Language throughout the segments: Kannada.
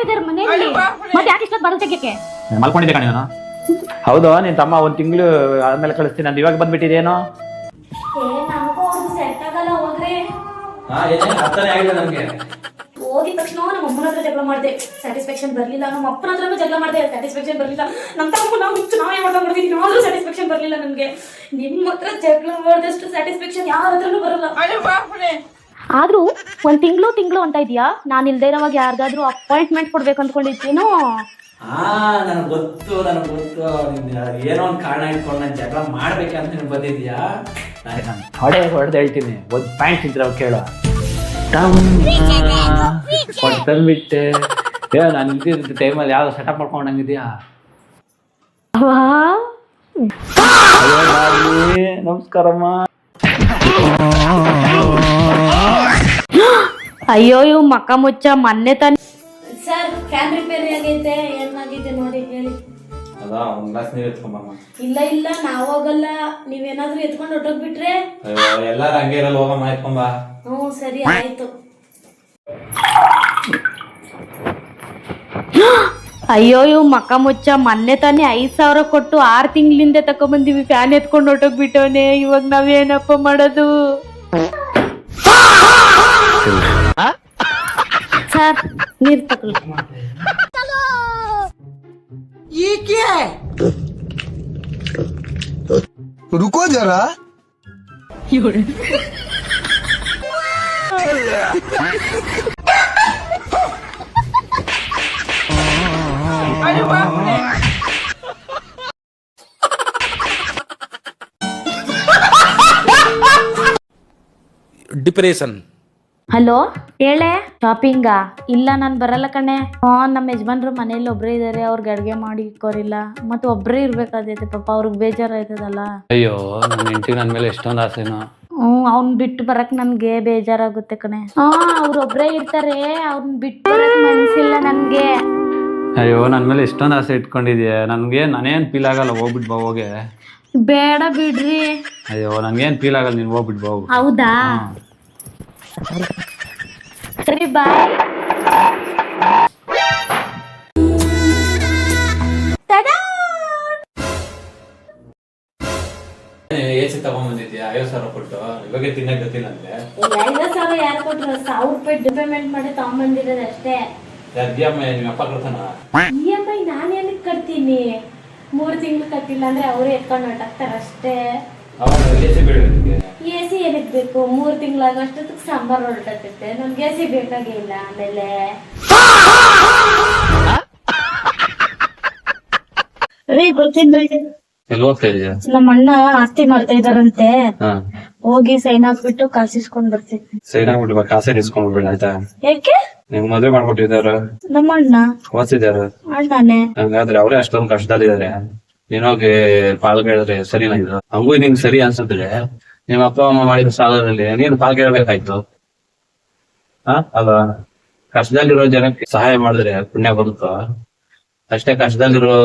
ಇದಾರೆ ಮನೆಯಲ್ಲಿ. ಮತ್ತೆ ಯಾಕೆ ಇಷ್ಟೊತ್ತು ಬರೋ ತೆಗಿಯಕ್ಕೆ ಮಲ್ಕೊಂಡಿದ್ದೆ ಕಣೆ ನಾನು. ಹೌದು ನಿನ್ ತಮ್ಮ ಒಂದ್ ತಿಂಗಳು ಆದ್ಮೇಲೆ ಕಳಿಸ್ತೀನಿ ಅಂತ ಇವಾಗ ಬಂದ್ಬಿಟ್ಟಿದೇನೋ. ಸೆಟ್ ಆಗಲ್ಲ ಹೋಗ್ರಿ. ಅರ್ಥನೇ ಆಗಿಲ್ಲ ನನ್ಗೆ. ಹೋಗಿದ ತಕ್ಷಣ ನಮ್ಮ ಅಮ್ಮನ ಹತ್ರ ಜಗಳ ಮಾಡಿದೆ, ಸ್ಯಾಟಿಸ್ಫ್ಯಾಕ್ಷನ್ ಬರ್ಲಿಲ್ಲ. ನಮ್ಮ ಅಪ್ಪನ ಹತ್ರನೂ ಜಗಳ ಮಾಡಿದೆ, ಸ್ಯಾಟಿಸ್ಫ್ಯಾಕ್ಷನ್ ಬರ್ಲಿಲ್ಲ. ನಮ್ಮ ತಮ್ಮ ನಾವು ನಾವೇ ಮಾಡ್ಕೊಂಡಿದ್ದೀವಿ, ಆದ್ರೂ ಸ್ಯಾಟಿಸ್ಫ್ಯಾಕ್ಷನ್ ಬರ್ಲಿಲ್ಲ ನಮ್ಗೆ. ನಿಮ್ಮ ಹತ್ರ ಜಗಳ ಮಾಡಿದಷ್ಟು ಸ್ಯಾಟಿಸ್ಫ್ಯಾಕ್ಷನ್ ಯಾರ ಹತ್ರನೂ ಬರಲ್ಲ. ಆದ್ರೂ ಒಂದ್ ತಿಂಗಳು ಅಂತ ಇದೆಯಾ? ನಾನು ಇಲ್ದೇ ಇರೋವಾಗ ಯಾರಿಗಾದ್ರೂ ಅಪಾಯಿಂಟ್ಮೆಂಟ್ ಕೊಡ್ಬೇಕು ಅಂದ್ಕೊಂಡಿದ್ದೀನೋ. ನನಗೆ ಗೊತ್ತು ಏನೋ ಒಂದು ಕಾರಣ ಇಟ್ಕೊಂಡು ನಾನು ಜಗಳ ಮಾಡ್ಬೇಕಂತ ನೀನು ಬಂದಿದ್ಯಾ? ನಾನು ಹೊಡೆದು ಹೇಳ್ತೀನಿ. ಒಂದು ಪಾಯಿಂಟ್ ಇದ್ರೆ ಅವ್ರು ಕೇಳೋ ತಂದ್ಬಿಟ್ಟೆ. ನಾನು ನಿಂತಿದ್ದ ಟೈಮಲ್ಲಿ ಯಾವ್ದು ಸೆಟಪ್ ಮಾಡ್ಕೊಂಡಂಗಿದ್ಯಾ? ನಮಸ್ಕಾರಮ್ಮ. ಅಯ್ಯೋ ಇವ್ ಮಕ್ಕ ಮುಚ್ಚ ಮೊನ್ನೆ ತಾನೆ ಸರ್ ಫ್ಯಾನ್ ರಿಪೇರಿ ಆಗೈತೆ, ಏನಾಗಿದೆ ನೋಡಿ ಹೇಳಿ. ಇಲ್ಲ ನಾವ್ ಹೋಗಲ್ಲ, ನೀವೇನಾದ್ರೂ ಎತ್ಕೊಂಡು ಹೊಟ್ಟೋಗ್ಬಿಟ್ರೆ. ಎಲ್ಲಾರು ಹಂಗೆ ಇರಲ್ಲ, ಹೋಗಮ್ಮ ಎತ್ಕೊಂಬ. ಹ್ಞೂ ಸರಿ ಆಯ್ತು. ಅಯ್ಯೋ ಇವ್ ಮಕ್ಕ ಮುಚ್ಚ ಮೊನ್ನೆ ತಾನೆ 5,000 ಕೊಟ್ಟು 6 ತಿಂಗಳಿಂದ ತಕೊಂಡ್ಬಂದಿವಿ, ಫ್ಯಾನ್ ಎತ್ಕೊಂಡು ಹೊಟ್ಟೋಗ್ಬಿಟ್ಟವನೆ. ಇವಾಗ ನಾವೇನಪ್ಪ ಮಾಡೋದು? ಸರ್ ನೀರ್ ತಗೊಳ್ಳಿ. रुको जरा. ಡಿಪ್ರೆಷನ್. ಹಲೋ ಹೇಳೆ. ಶಾಪಿಂಗಾ? ಇಲ್ಲ ನಾನು ಬರಲ್ಲ ಕಣೆ. ನಮ್ಮ ಯಜಮಾನ್ರು ಮನೇಲಿ ಒಬ್ರೇ ಇದಾರೆ, ಅವ್ರಿಗೆ ಅಡ್ಗೆ ಮಾಡಿ ಇಕ್ಕೋರಿಲ್ಲ. ಮತ್ತೆ ಒಬ್ರೇ ಇರ್ಬೇಕಾದೈತೆ ಪಾಪ, ಅವ್ರಿಗೆ ಬೇಜಾರಾಯ್ತದಲ್ಲ. ಅಯ್ಯೋ ನನ್ನ ಹೆಂಡತಿಗೆ ನನ್ನ ಮೇಲೆ ಎಷ್ಟೊಂದು ಆಸೆನೋ. ಅವ್ನ್ ಬಿಟ್ಟು ಬರಕ್ ನನ್ಗೆ ಬೇಜಾರಾಗುತ್ತೆ ಕಣೆ. ಅವ್ರೊಬ್ರೇ ಇರ್ತಾರೆ, ಅವ್ರನ್ನ ಬಿಟ್ಟು ಬರಕ್ ಮನ್ಸಿಲ್ಲ ನನ್ಗೆ. ಅಯ್ಯೋ ನನ್ನ ಮೇಲೆ ಎಷ್ಟೊಂದು ಆಸೆ ಇಟ್ಕೊಂಡಿದ್ಯಾ. ನನ್ಗೆ ನಾನೇನು ಫೀಲ್ ಆಗಲ್ಲ, ಹೋಗ್ಬಿಟ್ ಬಾ ಹೋಗೆ. ಬೇಡ ಬಿಡ್ರಿ. ಅಯ್ಯೋ ನನ್ಗೇನು ಫೀಲ್ ಆಗಲ್ಲ, ನೀನು ಹೋಗ್ಬಿಟ್ ಬಾ ಹೋಗು. ಹೌದಾ ಸರಿ ಬಾಯ್. ಎಸಿ ತಗೊಂಡ್ಬಂದಿದ್ಯಾ 50,000 ಕೊಟ್ಟು? ಇವಾಗ ತಿನ್ನಕ್ ಗೊತ್ತಿಲ್ಲ ಅಂದ್ರೆ 50,000 ಯಾರು ಕೊಟ್ರು? 1,000 ರೂಪಾಯಿ ಪೇಮೆಂಟ್ ಮಾಡಿ ತಗೊಂಡ್ಬಂದಿರೋದು ಅಷ್ಟೇ. ನಿಮ್ಮ ಅಪ್ಪ ಕಳ್ತಾನ? EMI ನಾನು ಏನಕ್ಕೆ ಕಟ್ತೀನಿ? 3 ತಿಂಗಳು ಕಟ್ಟಿಲ್ಲ ಅಂದ್ರೆ ಅವರೇ ಎತ್ಕೊಂಡು ಹೊರಟಾಗ್ತಾರ ಅಷ್ಟೇ. ಎಸಿ ಏನಕ್ಕೆ ಬೇಕು? 3 ತಿಂಗಳಾಗಷ್ಟೊತ್ತಿಗೆ ಸಾಂಬಾರ್ ಹೊರಟತ್ತೆ, ನನ್ಗೆ ಎಸಿ ಬೇಕಾಗೇ ಇಲ್ಲ. ಆಮೇಲೆ ನಮ್ಮ ಅಣ್ಣ ಆಸ್ತಿ ಮಾಡ್ತಾ ಇದಾರಂತೆ, ಹೋಗಿ ಸೈನ್ ಹಾಕ್ಬಿಟ್ಟು ಕಾಸಿಸ್ಕೊಂಡ್ ಬರ್ತೀನಿ. ಸೈನ್ ಆಗ್ಬಿಟ್ಟು ಕಾಸೆ ಇಸ್ಕೊಂಡ್ಬಿಡ ಆಯ್ತಾ? ಯಾಕೆ? ನಿಮ್ಗೆ ಮದ್ವೆ ಮಾಡ್ಕೊಟ್ಟಿದಾರ ನಮ್ಮ ಅಣ್ಣ ಓದಿಸಿದಾರ. ಅಣ್ಣನೇ ಹಂಗಾದ್ರೆ ಅವರೇ ಅಷ್ಟೊಂದು ಕಷ್ಟದಲ್ಲಿದ್ದಾರೆ. ನೀನೋಗಿ ಪಾಲ್ಗೇಳಿದ್ರೆ ಸರಿನಾ? ಇದು ಹಂಗೂ ನಿಂಗೆ ಸರಿ ಅನ್ಸಿದ್ರೆ ನಿಮ್ಮ ಅಪ್ಪ ಅಮ್ಮ ಮಾಡಿದ ಸಾಲದಲ್ಲಿ ನೀನು ಪಾಲ್ಗೇಳ್ಬೇಕಾಯ್ತು. ಅಲ್ವಾ? ಕಷ್ಟದಲ್ಲಿರೋ ಜನಕ್ಕೆ ಸಹಾಯ ಮಾಡಿದ್ರೆ ಪುಣ್ಯ ಬರುತ್ತೋ? ಅಷ್ಟೇ ಕಷ್ಟದಲ್ಲಿರೋ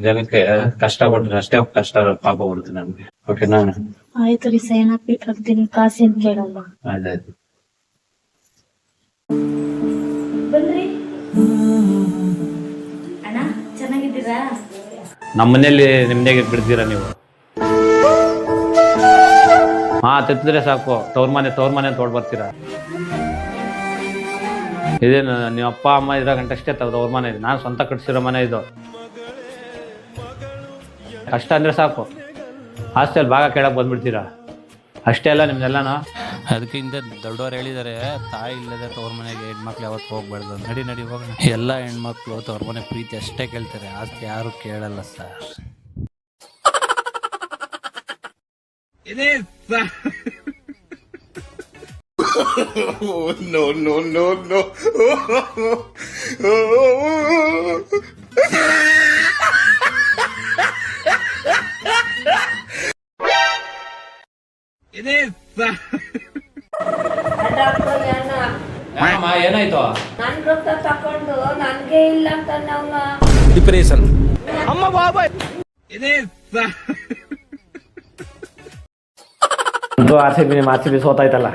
ಜನಕ್ಕೆ ಕಷ್ಟ ಕೊಟ್ರೆ ಅಷ್ಟೇ ಕಷ್ಟ ಪಾಪ ಬರುತ್ತೆ ನಮ್ಗೆ. ಓಕೆನಾ? ಆಯ್ತು ರೀ, ಸೈನ್ ಹಾಕ್ಬಿಟ್ಟು ಹಾಕ್ತೀನಿ, ಕಾಸೇನ್ ಕೇಳಲ್ಲ. ಆಯ್ತಾಯ್ತು. ಬನ್ರಿ ಅಣ್ಣ, ಚೆನ್ನಾಗಿದ್ದೀರಾ? ನಮ್ಮ ಮನೇಲಿ ನಿಮ್ದೇಗೆ ಬಿಡ್ತೀರಾ ನೀವು? ತೆತ್ತಿದ್ರೆ ಸಾಕು, ತವ್ರ ಮನೆ ತೋಡ್ ಬರ್ತೀರಾ. ಇದೇನು ನಿಮ್ಮ ಅಪ್ಪ ಅಮ್ಮ ಇರೋ ಗಂಟಷ್ಟೇ ತವ್ರ ಮನೆ ಇದೆ. ನಾನು ಸ್ವಂತ ಕಟ್ಸಿರೋ ಮನೆ ಇದು. ಕಷ್ಟ ಅಂದ್ರೆ ಸಾಕು, ಆಸ್ತಿಯಲ್ಲಿ ಭಾಗ ಕೇಳಕ್ ಬಂದ್ಬಿಡ್ತೀರಾ. ಅಷ್ಟೇ ಅಲ್ಲ ನಿಮ್ದೆಲ್ಲನೂ. ಅದಕ್ಕಿಂತ ದೊಡ್ಡವ್ರು ಹೇಳಿದ್ದಾರೆ, ತಾಯಿ ಇಲ್ಲದೆ ತವ್ರ ಮನೆಗೆ ಹೆಣ್ಮಕ್ಳು ಯಾವತ್ತು ಹೋಗ್ಬಾರ್ದು. ನಡಿ ಹೋಗೋಣ. ಎಲ್ಲ ಹೆಣ್ಮಕ್ಳು ತವ್ರ ಮನೆ ಪ್ರೀತಿ ಅಷ್ಟೇ ಕೇಳ್ತಾರೆ, ಆಸ್ತಿ ಯಾರು ಕೇಳಲ್ಲ sir. No, no, no, no. ಏನಾಯ್ತು? ನನ್ ರೊಕ್ಕ ತಕೊಂಡು ನನ್ಗೆ ಇಲ್ಲ ಅಂತ ನಾವು ಡಿಪ್ರೆಷನ್. ಅಮ್ಮ ಬಾಬಾ ಆರ್ಸಿಬಿ ಸೋತಾಯ್ತಲ್ಲ.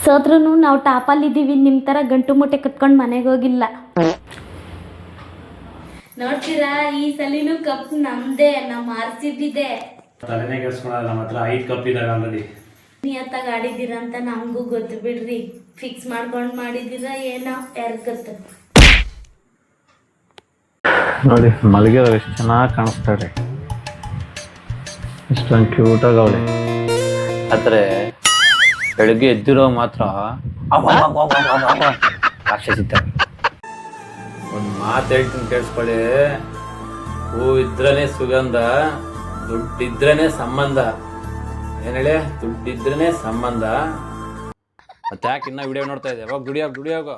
ಸೋತ್ರು ನಾವು ಟಾಪಲ್ಲಿ ಇದ್ದೀವಿ, ನಿಮ್ಮ ಥರ ಗಂಟು ಮೂಟೆ ಕಟ್ಕೊಂಡು ಮನೆಗೆ ಹೋಗಿಲ್ಲ. ನೋಡ್ತೀರಾ ಈ ಸಲಿನೂ ಕಪ್ ನಮ್ದೇ, ನಮ್ಮ RCB ಇದೆ. ತಲೆನೇ ಕೆಡ್ಸ್ಕೊಳಲ್ಲ, ನಮ್ಮ ಹತ್ರ 5 ಕಪ್ ಇದಾವೆ ಆಲ್ರೆಡಿ. ನಿಯತ್ತಾಗಿ ಆಡಿದ್ದೀರಾ ಅಂತ ನಮಗೂ ಗೊತ್ತು ಬಿಡ್ರಿ. ಫಿಕ್ಸ್ ಮಾಡ್ಕೊಂಡು ಮಾಡಿದ್ದೀರಾ ಏನೋ ಯಾರಿಗ್ ಗೊತ್ತು. ನೋಡಿ ಮಲಗಿರೋ ಎಷ್ಟು ಚೆನ್ನಾಗಿ ಕಾಣಿಸ್ತಾಳೆ, ಇಷ್ಟೊಂದು ಕ್ಯೂಟಾಗಿ ಅವಳೆ. ಆದರೆ ಬೆಳಗ್ಗೆ ಎದ್ದಿರೋ ಮಾತ್ರ ರಾಕ್ಷಸಿದ್ದಾರೆ. ಒಂದು ಮಾತು ಹೇಳ್ತೀನಿ ಕೇಳಿಸ್ಕೊಳ್ಳಿ, ಹೂ ಇದ್ರನೇ ಸುಗಂಧ, ದುಡ್ಡಿದ್ರೇನೆ ಸಂಬಂಧ. ಏನ್ ಹೇಳಿ, ದುಡ್ಡಿದ್ರೇನೆ ಸಂಬಂಧ. ಮತ್ತೆ ಯಾಕೆ ಇನ್ನ ವಿಡಿಯೋ ನೋಡ್ತಾ ಇದ್ದೆ? ಹೋಗಿ ದುಡಿಯೋಗೋ.